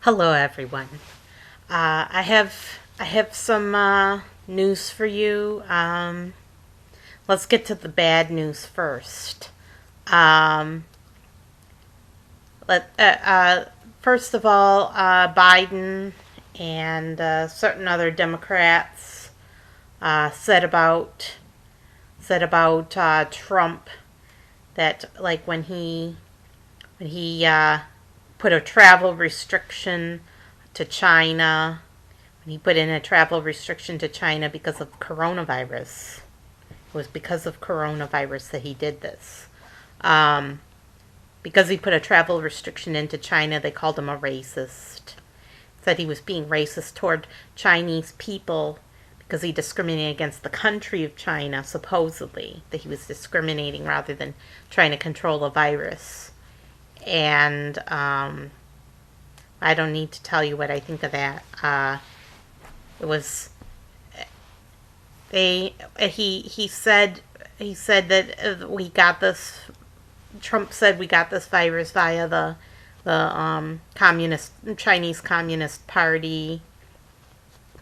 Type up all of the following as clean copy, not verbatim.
Hello, everyone. I have some news for you. Let's get to the bad news first. Um, let First of all, Biden and certain other Democrats said about Trump that like when he put a travel restriction to China, when he put in a travel restriction to China because of coronavirus. It was because of coronavirus that he did this. Um, because he put a travel restriction into China, they called him a racist. Said he was being racist toward Chinese people because he discriminated against the country of China, supposedly. That he was discriminating rather than trying to control a virus. And I don't need to tell you what I think of that. It was they he said that we got this. Trump said we got this virus via the communist Chinese Communist Party.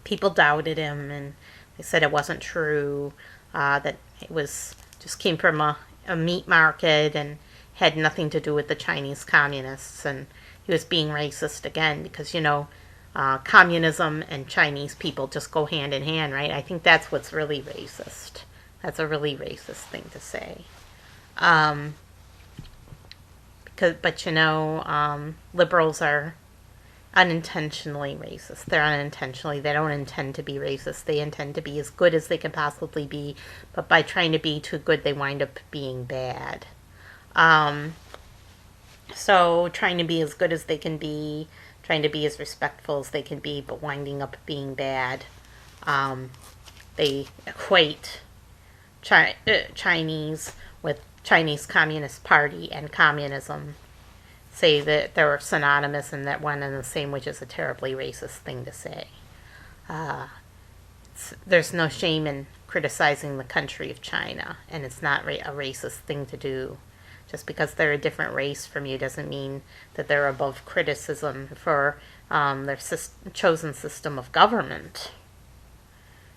People doubted him, and they said it wasn't true. That it was just came from a meat market and had nothing to do with the Chinese communists. And he was being racist again because communism and Chinese people just go hand in hand, right? I think that's what's really racist. That's a really racist thing to say. Um, but liberals are unintentionally racist. They're unintentionally. They don't intend to be racist. They intend to be as good as they can possibly be, but by trying to be too good, they wind up being bad. Um, so trying to be as good as they can be, trying to be as respectful as they can be, but winding up being bad. Um, they equate Chinese with Chinese Communist Party and communism. Say that they're synonymous and that one and the same, which is a terribly racist thing to say. Uh, there's no shame in criticizing the country of China, and it's not a racist thing to do. Just because they're a different race from you doesn't mean that they're above criticism for their chosen system of government.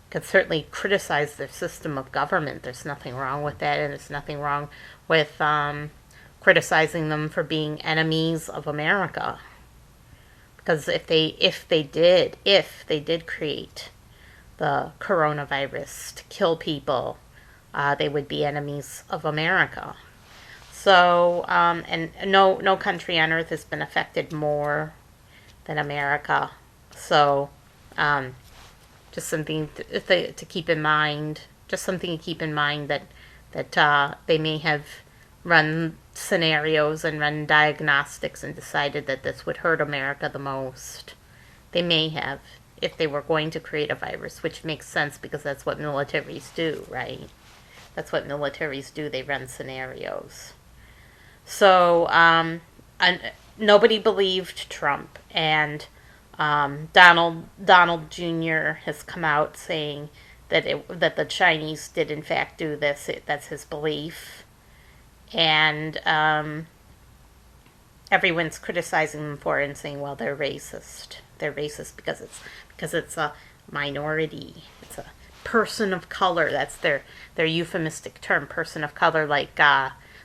You can certainly criticize their system of government. There's nothing wrong with that, and there's nothing wrong with criticizing them for being enemies of America. Because if they did create the coronavirus to kill people, they would be enemies of America. So, and no country on earth has been affected more than America. So, just something to keep in mind. Just something to keep in mind that they may have run scenarios and run diagnostics and decided that this would hurt America the most. They may have, if they were going to create a virus, which makes sense because that's what militaries do, right? That's what militaries do. They run scenarios. So, and nobody believed Trump, and Donald Jr. has come out saying that the Chinese did in fact do this. That's his belief, and everyone's criticizing them for it and saying, well, they're racist. They're racist because it's a minority. It's a person of color. That's their euphemistic term, person of color, like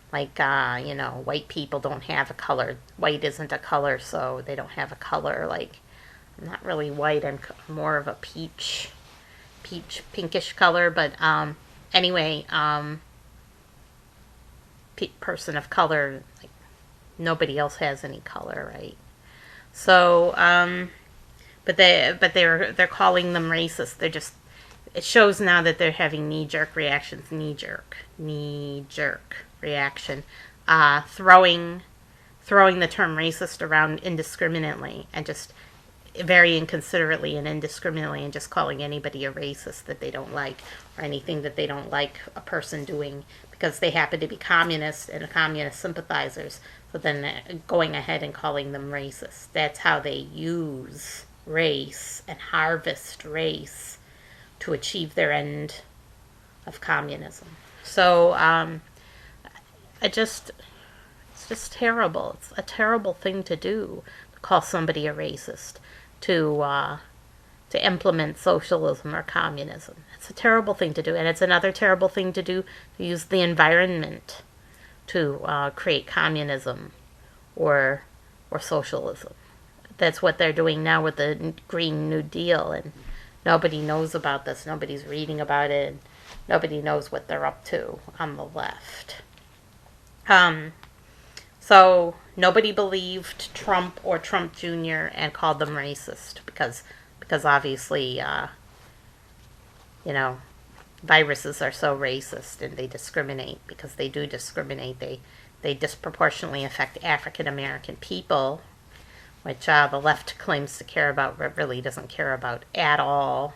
white people don't have a color. White isn't a color, so they don't have a color. Like, I'm not really white. I'm more of a peach, pinkish color. But anyway, person of color. Like, nobody else has any color, right? So, they're calling them racist. It shows now that they're having knee-jerk reactions. Knee-jerk reaction, throwing the term racist around indiscriminately and just very inconsiderately and indiscriminately, and just calling anybody a racist that they don't like, or anything that they don't like a person doing because they happen to be communist and communist sympathizers. So then going ahead and calling them racist. That's how they use race and harvest race to achieve their end of communism. So it's just terrible. It's a terrible thing to do. call somebody a racist, to implement socialism or communism. It's a terrible thing to do, and it's another terrible thing to do, to use the environment to create communism or socialism. That's what they're doing now with the Green New Deal, and nobody knows about this. Nobody's reading about it, and nobody knows what they're up to on the left. So nobody believed Trump or Trump Jr. and called them racist because obviously, viruses are so racist and they discriminate, because they do discriminate. They disproportionately affect African American people, which the left claims to care about, but really doesn't care about at all.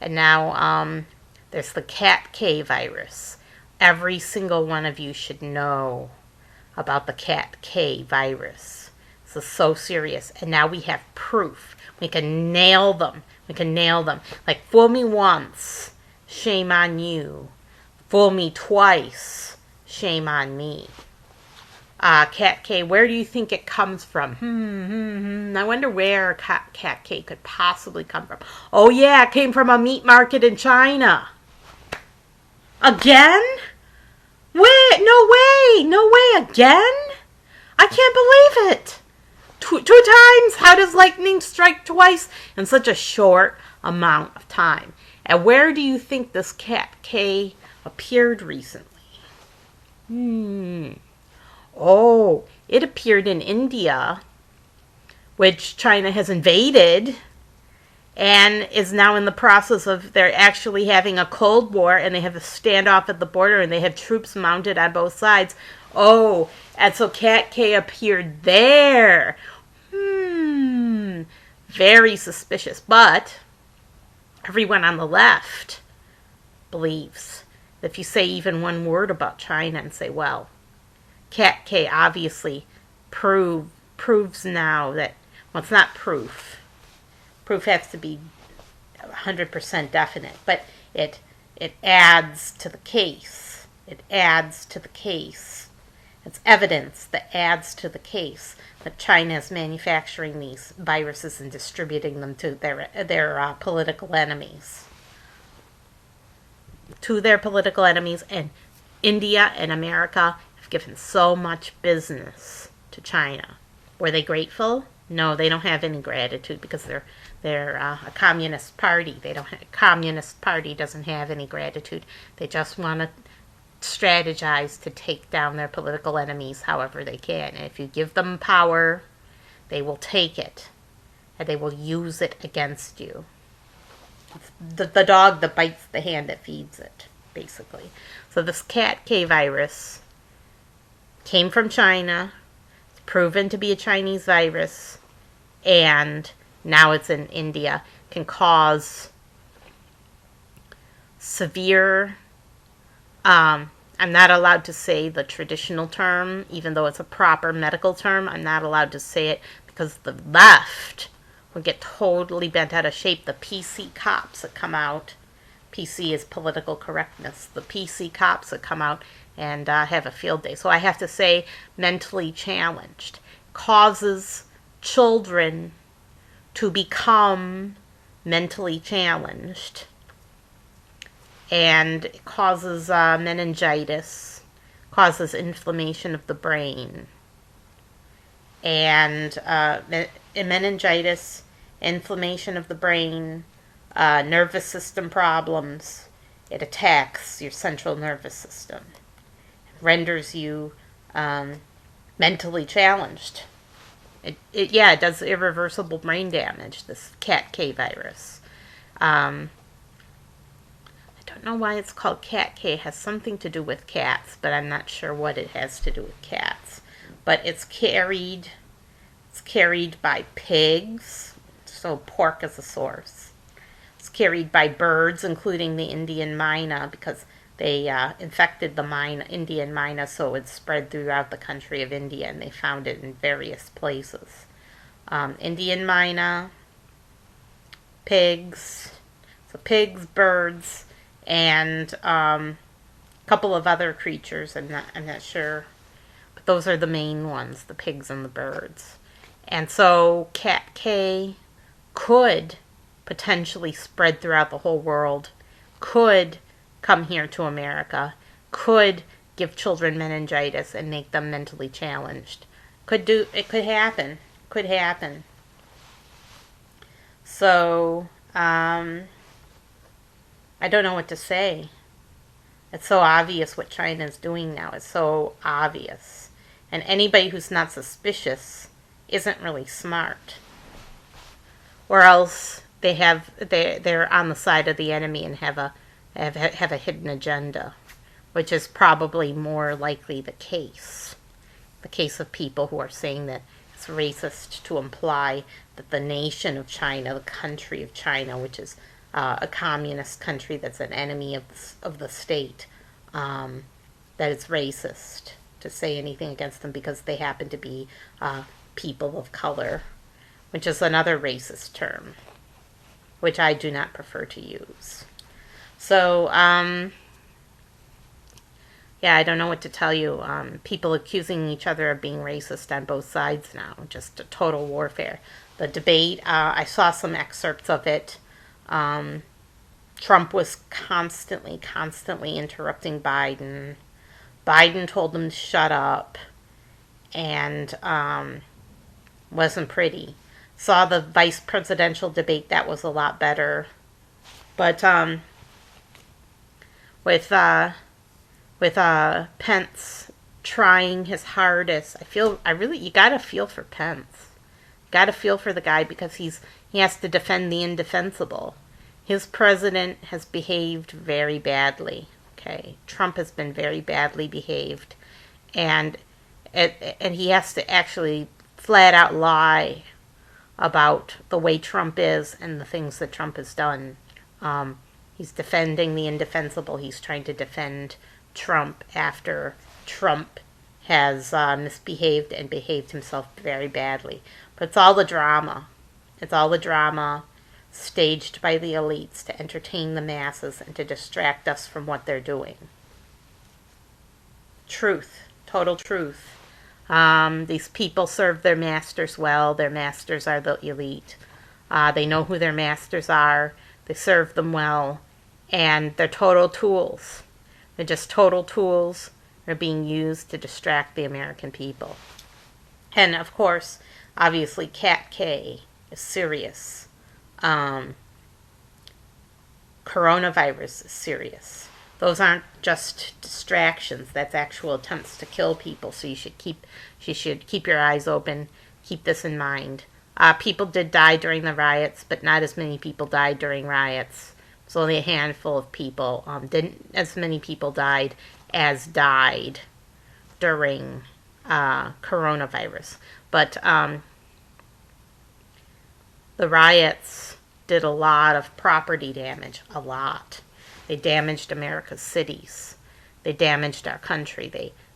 And now there's the cat K virus. Every single one of you should know about the cat K virus. This is so serious. And now we have proof. We can nail them. Like, fool me once, shame on you. Fool me twice, shame on me. Cat K, where do you think it comes from? I wonder where cat K could possibly come from. Oh yeah, it came from a meat market in China. Again? Wait, no way, again? I can't believe it. Two times? How does lightning strike twice in such a short amount of time? And where do you think this cat K appeared recently? Oh, it appeared in India, which China has invaded, and is now in the process of, they're actually having a Cold War, and they have a standoff at the border, and they have troops mounted on both sides. Oh, and so cat K appeared there. Very suspicious. But everyone on the left believes that if you say even one word about China and say, well, cat K obviously proves now that, well, it's not proof. Proof has to be 100% definite, but it adds to the case. It's evidence that adds to the case that China is manufacturing these viruses and distributing them to their political enemies. And India and America have given so much business to China. Were they grateful? No, they don't have any gratitude, because they're a communist party. Communist party doesn't have any gratitude. They just want to strategize to take down their political enemies however they can. And if you give them power, they will take it, and they will use it against you. The dog that bites the hand that feeds it, basically. So this cat K virus came from China. It's proven to be a Chinese virus, and now it's in India. Can cause severe, I'm not allowed to say the traditional term, even though it's a proper medical term. I'm not allowed to say it because the left will get totally bent out of shape. The PC cops that come out, PC is political correctness, the PC cops that come out and have a field day. So I have to say mentally challenged. Causes children to become mentally challenged. And it causes meningitis, causes inflammation of the brain. And meningitis, inflammation of the brain, nervous system problems. It attacks your central nervous system. It renders you mentally challenged. It does irreversible brain damage, this cat K virus. I don't know why it's called cat K. It has something to do with cats, but I'm not sure what it has to do with cats. But it's carried by pigs, so pork is a source. It's carried by birds, including the Indian myna, because they infected the Indian myna, so it spread throughout the country of India, and they found it in various places. Indian myna, pigs, birds, and a couple of other creatures. I'm not sure, but those are the main ones: the pigs and the birds. And so Cat K could potentially spread throughout the whole world, could come here to America, could give children meningitis and make them mentally challenged. It could happen. Could happen. So, I don't know what to say. It's so obvious what China's doing now. It's so obvious. And anybody who's not suspicious isn't really smart. Or else they're on the side of the enemy and have a hidden agenda, which is probably more likely the case. The case of people who are saying that it's racist to imply that the nation of China, the country of China, which is a communist country that's an enemy of the state, that it's racist to say anything against them because they happen to be people of color, which is another racist term, which I do not prefer to use. So, yeah, I don't know what to tell you. People accusing each other of being racist on both sides now, just a total warfare. The debate, I saw some excerpts of it. Trump was constantly interrupting Biden. Biden told him to shut up, and wasn't pretty. Saw the vice presidential debate, that was a lot better. But with Pence trying his hardest, you gotta feel for Pence. Gotta feel for the guy because he has to defend the indefensible. His president has behaved very badly. Okay, Trump has been very badly behaved, and he has to actually flat out lie about the way Trump is and the things that Trump has done. He's defending the indefensible. He's trying to defend Trump after Trump has misbehaved and behaved himself very badly. But it's all the drama. It's all the drama staged by the elites to entertain the masses and to distract us from what they're doing. Truth. Total truth. These people serve their masters well. Their masters are the elite. They know who their masters are. They serve them well. And they're total tools. They're just total tools. They're being used to distract the American people. And of course, obviously, Cat K is serious. Coronavirus is serious. Those aren't just distractions. That's actual attempts to kill people. So you should keep your eyes open. Keep this in mind. People did die during the riots, but not as many people died during riots. It's only a handful of people. Didn't as many people died as died during coronavirus. But the riots did a lot of property damage. A lot. They damaged America's cities. They damaged our country.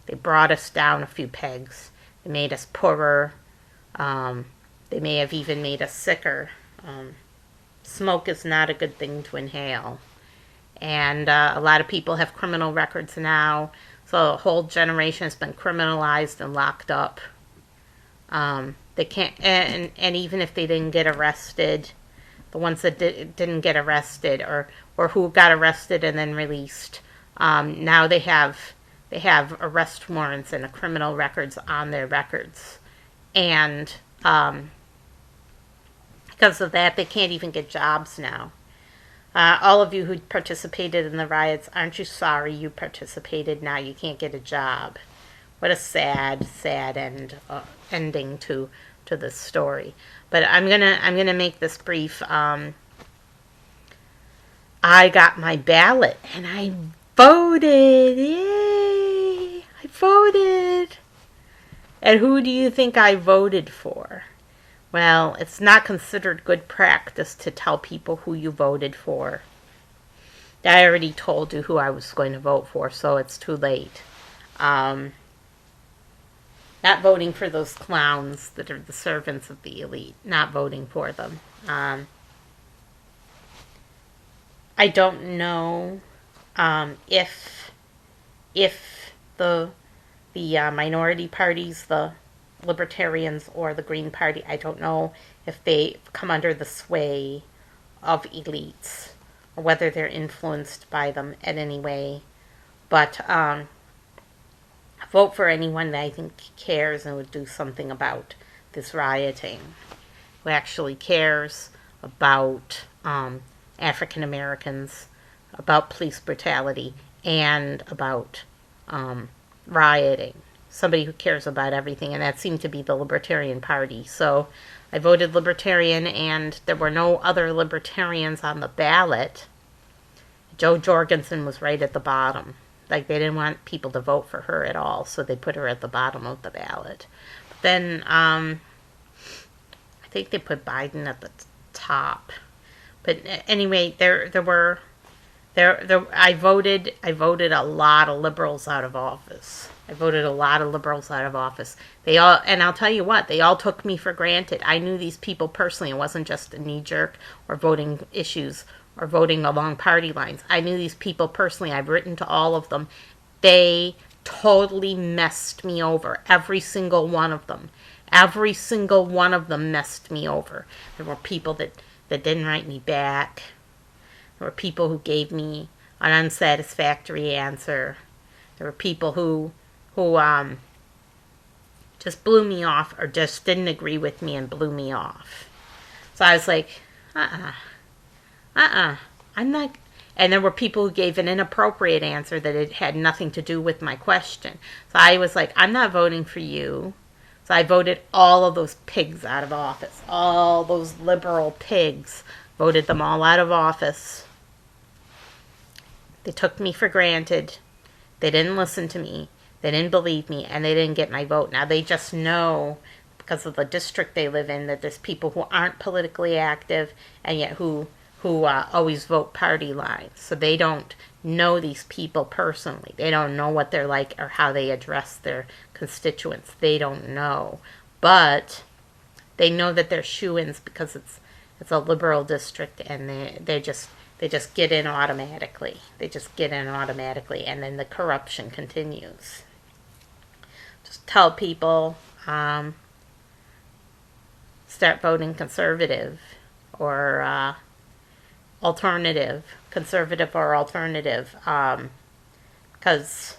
They brought us down a few pegs. They made us poorer. They may have even made us sicker. Smoke is not a good thing to inhale. And a lot of people have criminal records now. So a whole generation has been criminalized and locked up. They can't, and even if they didn't get arrested, the ones that didn't get arrested or who got arrested and then released, now they have arrest warrants and criminal records on their records. And because of that, they can't even get jobs now. All of you who participated in the riots, aren't you sorry you participated? Now you can't get a job. What a sad ending to this story. But I'm gonna make this brief. I got my ballot and I voted. Yay! I voted. And who do you think I voted for? Well, it's not considered good practice to tell people who you voted for. I already told you who I was going to vote for, so it's too late. Not voting for those clowns that are the servants of the elite. Not voting for them. I don't know if the minority parties, the Libertarians or the Green Party. I don't know if they come under the sway of elites or whether they're influenced by them in any way. But vote for anyone that I think cares and would do something about this rioting, who actually cares about African Americans, about police brutality, and about rioting. Somebody who cares about everything, and that seemed to be the Libertarian Party. So I voted Libertarian, and there were no other Libertarians on the ballot. Jo Jorgensen was right at the bottom. Like, they didn't want people to vote for her at all, so they put her at the bottom of the ballot. But then I think they put Biden at the top. But anyway, I voted a lot of liberals out of office. They all, and I'll tell you what, they all took me for granted. I knew these people personally. It wasn't just a knee jerk or voting issues or voting along party lines. I knew these people personally. I've written to all of them. They totally messed me over. Every single one of them. Every single one of them messed me over. There were people that didn't write me back. There were people who gave me an unsatisfactory answer. There were people who just blew me off or just didn't agree with me and blew me off. So I was like, I'm not. And there were people who gave an inappropriate answer that it had nothing to do with my question. So I was like, I'm not voting for you. So I voted all of those pigs out of office. All those liberal pigs. Voted them all out of office. They took me for granted. They didn't listen to me. They didn't believe me. And they didn't get my vote. Now they just know, because of the district they live in, that there's people who aren't politically active and yet who always vote party lines. So they don't know these people personally. They don't know what they're like or how they address their constituents. They don't know. But they know that they're shoo-ins because it's a liberal district, and they just get in automatically. They just get in automatically, and then the corruption continues. Just tell people, start voting conservative or alternative, conservative or alternative, because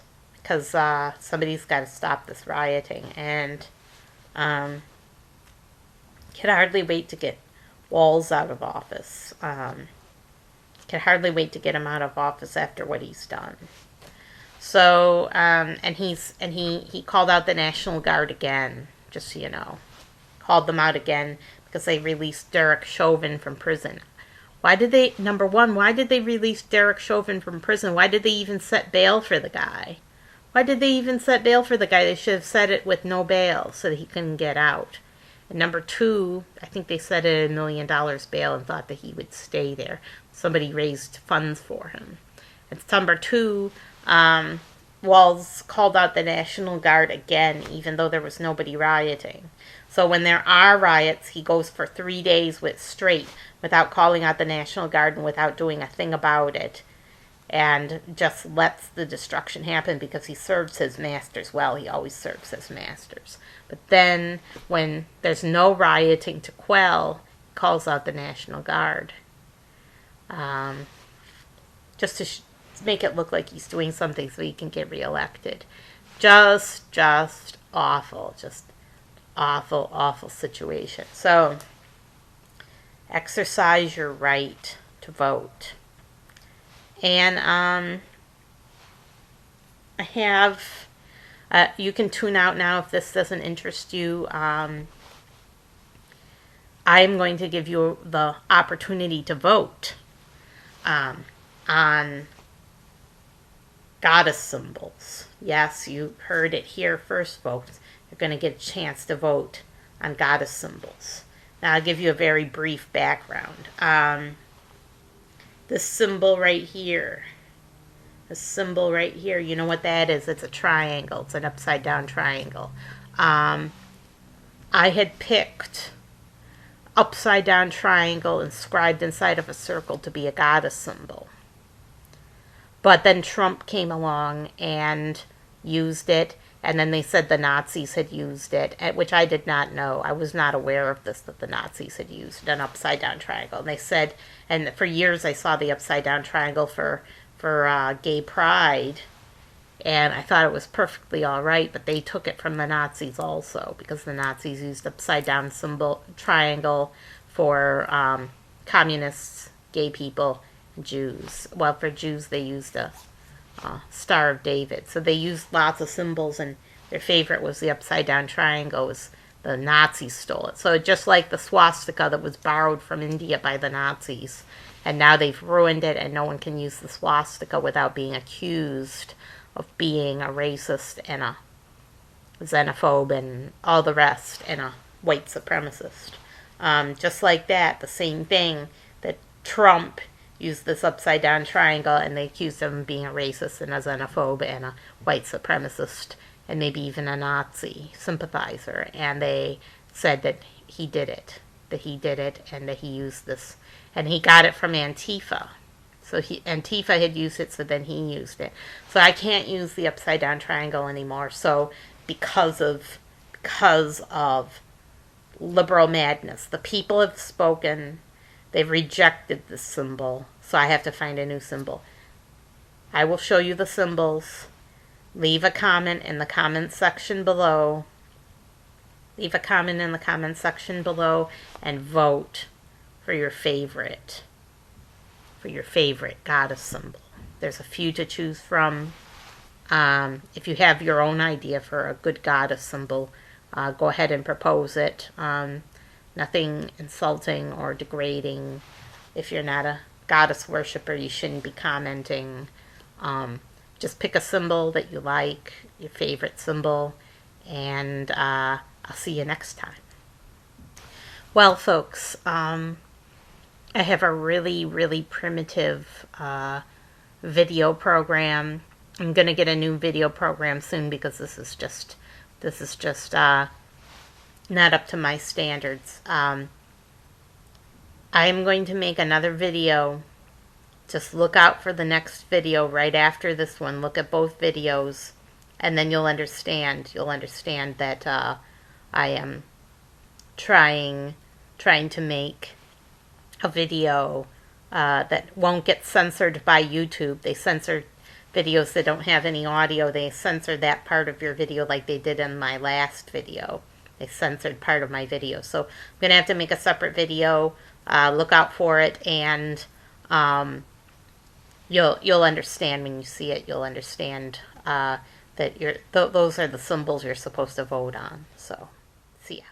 somebody's got to stop this rioting. And can hardly wait to get Walz out of office. Can hardly wait to get him out of office after what he's done. So and he called out the National Guard again, just so you know, called them out again because they released Derek Chauvin from prison. Why did they release Derek Chauvin from prison? Why did they even set bail for the guy? They should have set it with no bail so that he couldn't get out. And number two, I think they set it at $1 million bail and thought that he would stay there. Somebody raised funds for him. And number two, Walz called out the National Guard again, even though there was nobody rioting. So when there are riots, he goes for 3 days straight without calling out the National Guard and without doing a thing about it, and just lets the destruction happen because he serves his masters well. He always serves his masters. But then when there's no rioting to quell, he calls out the National Guard. Just to make it look like he's doing something so he can get reelected. Just awful. Just awful situation. So, exercise your right to vote. And I have, you can tune out now if this doesn't interest you. I'm going to give you the opportunity to vote on goddess symbols. Yes, you heard it here first, folks. You're going to get a chance to vote on goddess symbols. Now, I'll give you a very brief background. This symbol right here, you know what that is? It's a triangle. It's an upside down triangle. I had picked upside down triangle inscribed inside of a circle to be a goddess symbol. But then Trump came along and used it, And then they said the Nazis had used it, which I did not know. I was not aware of this, that the Nazis had used an upside down triangle. And they said, and for years I saw the upside down triangle for gay pride, and I thought it was perfectly all right, but they took it from the Nazis also, because the Nazis used upside down symbol triangle for communists, gay people, and Jews. Well, for Jews they used a Star of David. So they used lots of symbols, and their favorite was the upside down triangle. Was the Nazis stole it. So just like the swastika that was borrowed from India by the Nazis, and now they've ruined it, and no one can use the swastika without being accused of being a racist and a xenophobe and all the rest, and a white supremacist. Just like that, the same thing, that Trump used this upside down triangle, and they accused him of being a racist and a xenophobe and a white supremacist and maybe even a Nazi sympathizer, and they said that he did it, and that he used this, and he got it from Antifa. So Antifa had used it, so then he used it. So I can't use the upside down triangle anymore. So because of liberal madness, the people have spoken. They've rejected this symbol, so I have to find a new symbol. I will show you the symbols. Leave a comment in the comment section below. Leave a comment in the comment section below and vote for your favorite goddess symbol. There's a few to choose from. If you have your own idea for a good goddess symbol, go ahead and propose it. Nothing insulting or degrading. If you're not a goddess worshiper, you shouldn't be commenting. Just pick a symbol that you like, your favorite symbol, and I'll see you next time. Well, folks, I have a really, really primitive video program. I'm going to get a new video program soon, because this is just not up to my standards. I am going to make another video. Just look out for the next video right after this one. Look at both videos, and then you'll understand. You'll understand that I am trying to make a video that won't get censored by YouTube. They censor videos that don't have any audio. They censor that part of your video, like they did in my last video. They censored part of my video. So I'm going to have to make a separate video. Look out for it, and you'll understand when you see it. You'll understand that those are the symbols you're supposed to vote on. So, see ya.